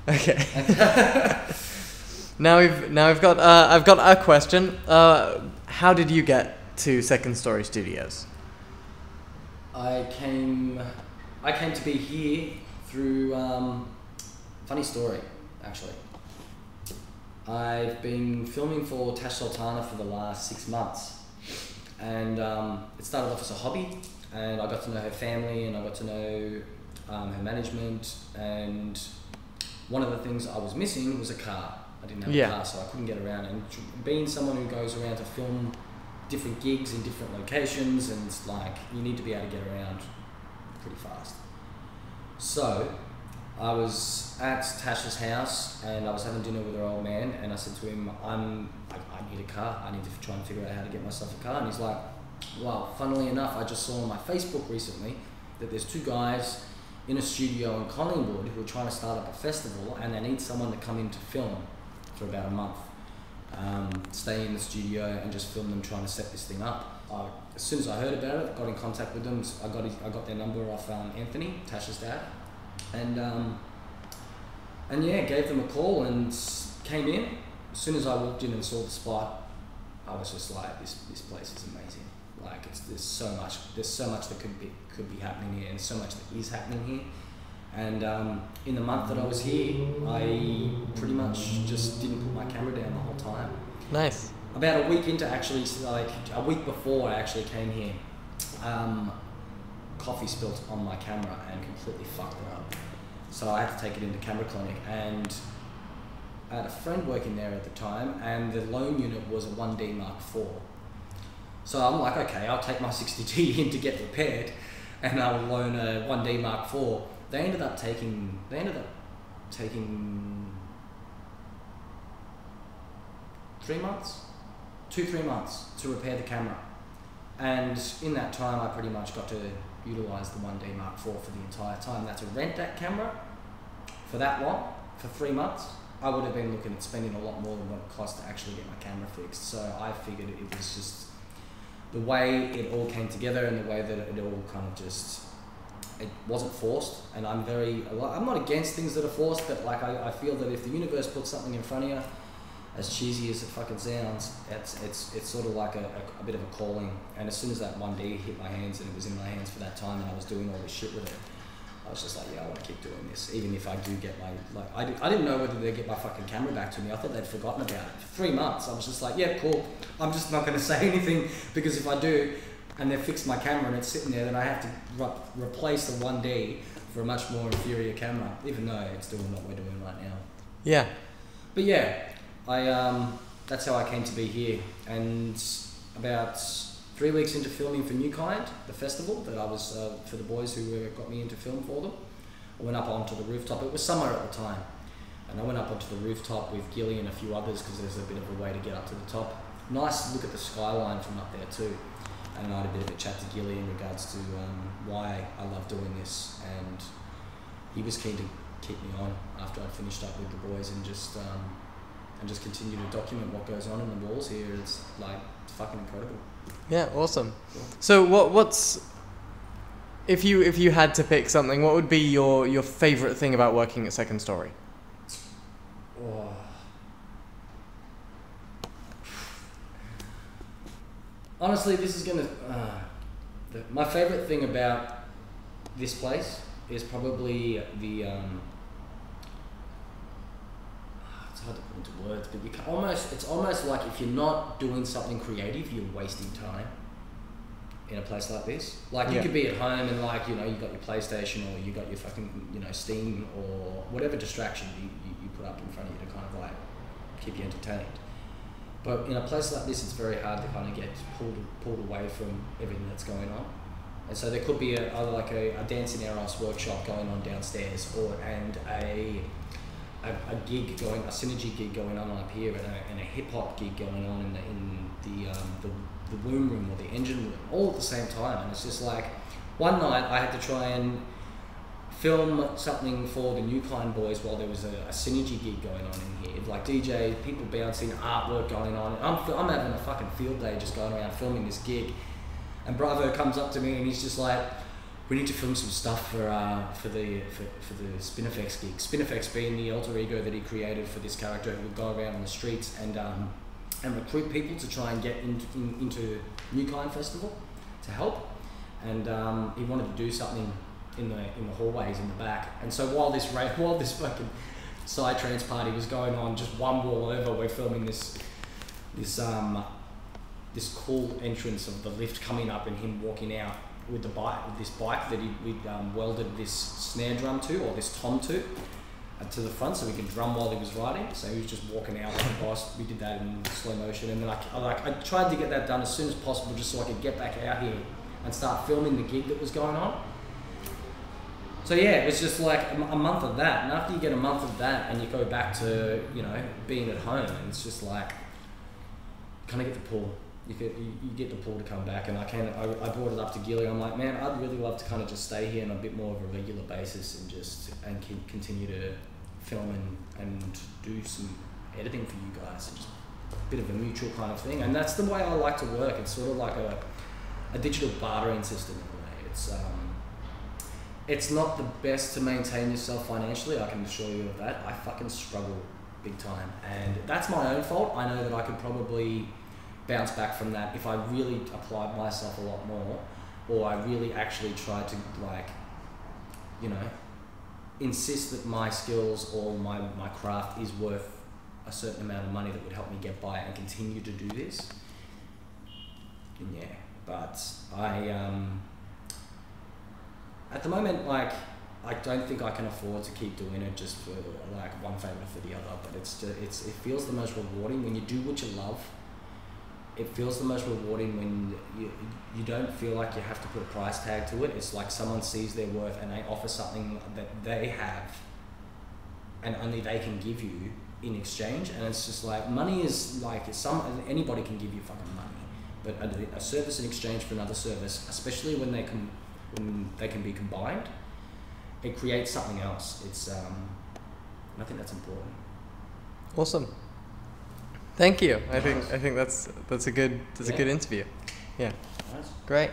Okay. Now I've got a question. How did you get to Second Story Studios? I came to be here through funny story, actually. I've been filming for Tash Sultana for the last 6 months, and it started off as a hobby, and I got to know her family, and I got to know her management, and one of the things I was missing was a car. I didn't have a car, so I couldn't get around, and being someone who goes around to film different gigs in different locations, and it's like you need to be able to get around pretty fast. So I was at Tash's house and I was having dinner with her old man, and I said to him, I need a car. I need to try and figure out how to get myself a car. And he's like, well, funnily enough, I just saw on my Facebook recently that there's 2 guys in a studio in Collingwood who are trying to start up a festival, and they need someone to come in to film for about a month. Stay in the studio and just film them trying to set this thing up. As soon as I heard about it, got in contact with them. I got their number off Anthony, Tash's dad, and yeah, gave them a call and came in. As soon as I walked in and saw the spot, I was just like, this place is amazing. Like there's so much that could be happening here, and so much that is happening here. And in the month that I was here, I pretty much just didn't put my camera down the whole time. Nice. About a week into like a week before I actually came here, coffee spilt on my camera and completely fucked it up. So I had to take it into camera clinic, and I had a friend working there at the time, and the loan unit was a 1D Mark IV. So I'm like, okay, I'll take my 60D in to get repaired, and I'll loan a 1D Mark IV. They ended up taking 3 months, 2-3 months to repair the camera. And in that time, I pretty much got to utilize the 1D Mark IV for the entire time. Now to rent that camera for that long, for 3 months, I would have been looking at spending a lot more than what it cost to actually get my camera fixed. So I figured it was just the way it all came together, and the way that it all kind of just, it wasn't forced. And I'm not against things that are forced, but like I feel that if the universe puts something in front of you, as cheesy as it fucking sounds, it's sort of like a bit of a calling. And as soon as that 1D hit my hands, and it was in my hands for that time, and I was doing all this shit with it, I was just like, yeah, I want to keep doing this, even if I do get my, like, I didn't know whether they'd get my fucking camera back to me. I thought they'd forgotten about it. For 3 months, I was just like, yeah, cool. I'm just not going to say anything, because if I do, and they've fixed my camera and it's sitting there, then I have to replace the 1D for a much more inferior camera, even though it's doing what we're doing right now. Yeah. But yeah, that's how I came to be here. And about 3 weeks into filming for New Kind, the festival that I was, for the boys who got me into film for them, I went up onto the rooftop. It was summer at the time, and I went up onto the rooftop with Gilly and a few others, because there's a bit of a way to get up to the top. Nice look at the skyline from up there too. And I had a bit of a chat to Gilly in regards to why I love doing this, and he was keen to keep me on after I'd finished up with the boys, and just continue to document what goes on in the walls here. It's fucking incredible. Yeah, awesome. Cool. So what's if you had to pick something, what would be your favorite thing about working at Second Story? Oh. Honestly, this is gonna. My favorite thing about this place is probably the. It's hard to put into words, but you can it's almost like if you're not doing something creative, you're wasting time. In a place like this, like you could be at home and like you got your PlayStation, or you got your fucking Steam, or whatever distraction you put up in front of you to kind of like keep you entertained. But in a place like this, it's very hard to kind of get pulled away from everything that's going on. And so there could be either like a Dancing Eros workshop going on downstairs, and a gig going, a synergy gig going on up here, and a hip hop gig going on in the womb room or the engine room, all at the same time. And it's just like, one night I had to try and film something for the New Kind boys while there was a synergy gig going on in here, like DJ, people bouncing, artwork going on. I'm having a fucking field day just going around filming this gig, and Bravo comes up to me and he's just like, we need to film some stuff for the Spinifex gig. Spinifex being the alter ego that he created for this character who would go around on the streets and recruit people to try and get into New Kind Festival to help. And he wanted to do something in the hallways in the back. And so while this fucking Psytrance party was going on, just one wall over, we're filming this cool entrance of the lift coming up and him walking out with this bike that we'd welded this snare drum to, or this tom to the front, so we could drum while he was riding. So he was just walking out like a boss. We did that in slow motion, and then I tried to get that done as soon as possible, just so I could get back out here and start filming the gig that was going on. So yeah, it was just like a month of that, and after you get a month of that and you go back to, you know, being at home, and it's just like, kind of get the pull. You get the pull to come back, and I brought it up to Gilly. I'm like, man, I'd really love to kind of just stay here on a bit more of a regular basis and continue to film and do some editing for you guys, and just a bit of a mutual kind of thing. And that's the way I like to work. It's sort of like a digital bartering system in a way. It's not the best to maintain yourself financially, I can assure you of that. I fucking struggle big time, and that's my own fault. I know that I could probably bounce back from that if I really applied myself a lot more, or I really actually tried to, like, you know, insist that my skills or my craft is worth a certain amount of money that would help me get by and continue to do this. And yeah, but at the moment, like, I don't think I can afford to keep doing it just for like one favour for the other, but it feels the most rewarding when you do what you love. It feels the most rewarding when you don't feel like you have to put a price tag to it. It's like someone sees their worth and they offer something that they have and only they can give you in exchange. And it's just like, money is like, anybody can give you fucking money, but a service in exchange for another service, especially when they can be combined, it creates something else. I think that's important. Awesome. Thank you. I think that's a good interview. Yeah. Nice. Great.